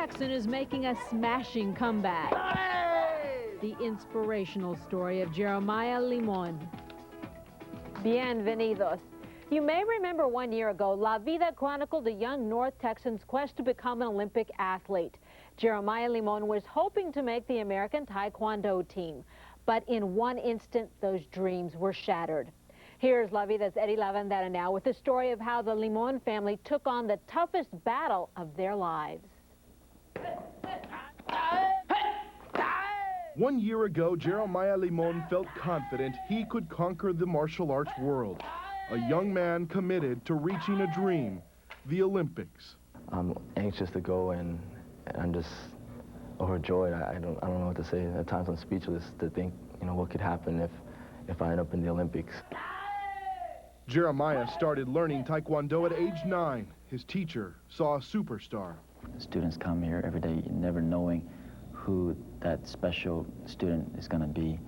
Texan is making a smashing comeback. The inspirational story of Jeremiah Limon. Bienvenidos. You may remember 1 year ago, La Vida chronicled a young North Texan's quest to become an Olympic athlete. Jeremiah Limon was hoping to make the American Taekwondo team, but in one instant, those dreams were shattered. Here's La Vida's Eddie Lavandera now with the story of how the Limon family took on the toughest battle of their lives. 1 year ago, Jeremiah Limon felt confident he could conquer the martial arts world. A young man committed to reaching a dream, the Olympics. I'm anxious to go, and I'm just overjoyed. I don't know what to say. At times I'm speechless to think, what could happen if I end up in the Olympics. Jeremiah started learning Taekwondo at age 9. His teacher saw a superstar. Students come here every day never knowing who that special student is going to be.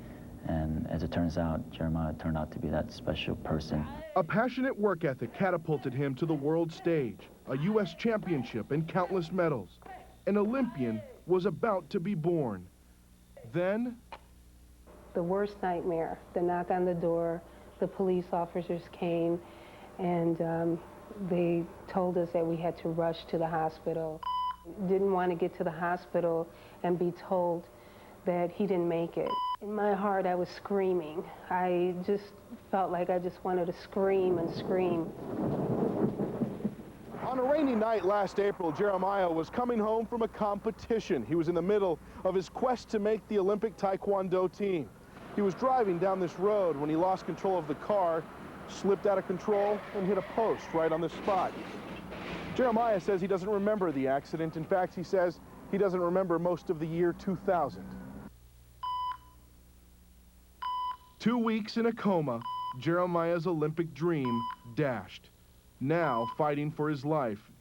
And as it turns out, Jeremiah turned out to be that special person. A passionate work ethic catapulted him to the world stage, a U.S. championship and countless medals. An Olympian was about to be born. Then... the worst nightmare, the knock on the door, the police officers came, and they told us that we had to rush to the hospital. Didn't want to get to the hospital and be told that he didn't make it. In my heart, I was screaming. I just felt like I just wanted to scream and scream. On a rainy night last April, Jeremiah was coming home from a competition. He was in the middle of his quest to make the Olympic Taekwondo team. He was driving down this road when he lost control of the car, slipped out of control, and hit a post right on the spot. Jeremiah says he doesn't remember the accident. In fact, he says he doesn't remember most of the year 2000. 2 weeks in a coma, Jeremiah's Olympic dream dashed. Now fighting for his life.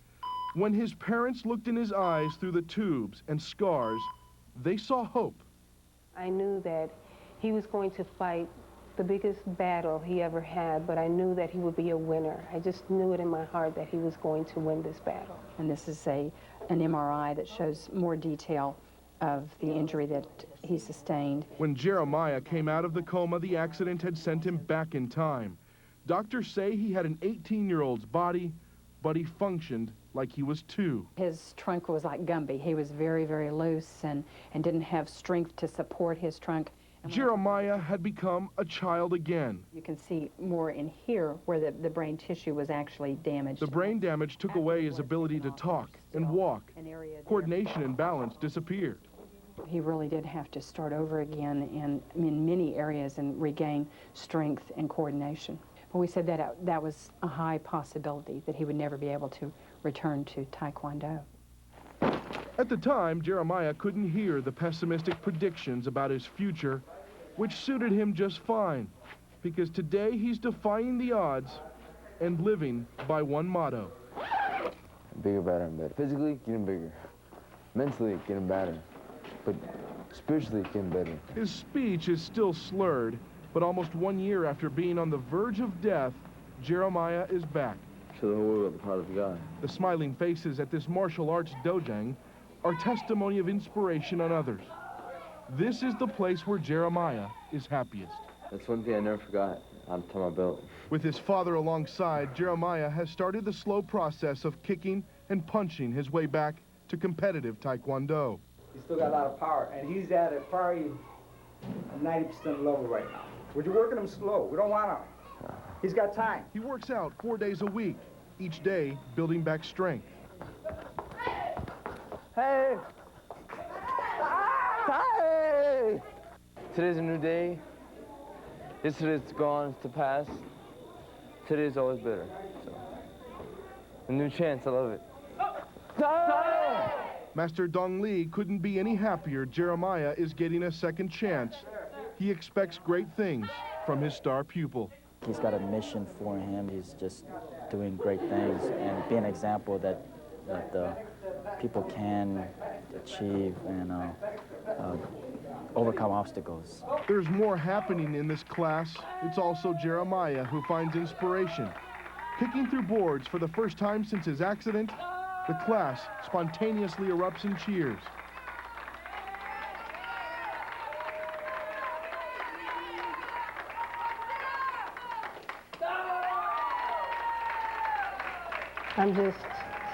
When his parents looked in his eyes through the tubes and scars, they saw hope. I knew that he was going to fight the biggest battle he ever had, but I knew that he would be a winner. I just knew it in my heart that he was going to win this battle. And this is an MRI that shows more detail of the injury that he sustained. When Jeremiah came out of the coma, the accident had sent him back in time. Doctors say he had an 18-year-old's body, but he functioned like he was 2. His trunk was like Gumby. He was very, very loose and didn't have strength to support his trunk. Jeremiah had become a child again. You can see more in here where the brain tissue was actually damaged. The brain damage took away his ability to talk and walk. Coordination and balance disappeared. He really did have to start over again in many areas and regain strength and coordination. But we said that was a high possibility that he would never be able to return to Taekwondo. At the time, Jeremiah couldn't hear the pessimistic predictions about his future, which suited him just fine, because today he's defying the odds and living by one motto. Bigger, better, and better. Physically, getting bigger. Mentally, getting better. But spiritually, getting better. His speech is still slurred, but almost 1 year after being on the verge of death, Jeremiah is back. Show the whole world the power of God. The smiling faces at this martial arts dojang are testimony of inspiration on others. This is the place where Jeremiah is happiest. That's one thing I never forgot on top of my belt. With his father alongside, Jeremiah has started the slow process of kicking and punching his way back to competitive Taekwondo. He's still got a lot of power, and he's at probably a 90% level right now. We're working him slow. We don't want him. He's got time. He works out 4 days a week, each day building back strength. Hey! Hey! Today's a new day. Yesterday's gone, it's the past. Today's always better. So, a new chance, I love it. Master Dong Lee couldn't be any happier Jeremiah is getting a second chance. He expects great things from his star pupil. He's got a mission for him. He's just doing great things and being an example that people can achieve and overcome obstacles. There's more happening in this class. It's also Jeremiah who finds inspiration. Kicking through boards for the first time since his accident, The class spontaneously erupts in cheers. I'm just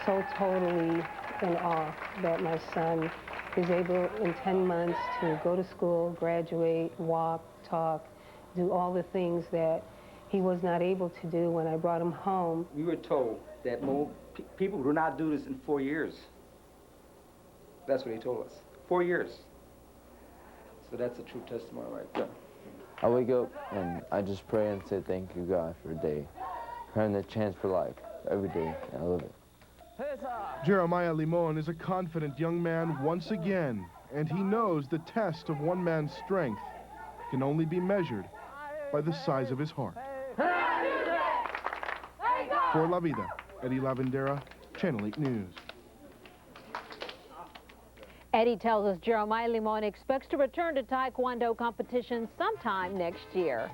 so totally in awe that my son is able in 10 months to go to school, graduate, walk, talk, do all the things that he was not able to do when I brought him home. We were told that people do not do this in 4 years. That's what he told us. 4 years. So that's a true testimony right there. I wake up and I just pray and say thank you, God, for the day. Having the chance for life every day, and I love it. Jeremiah Limon is a confident young man once again, and he knows the test of one man's strength can only be measured by the size of his heart. For La Vida, Eddie Lavendera, Channel 8 News. Eddie tells us Jeremiah Limon expects to return to Taekwondo competition sometime next year.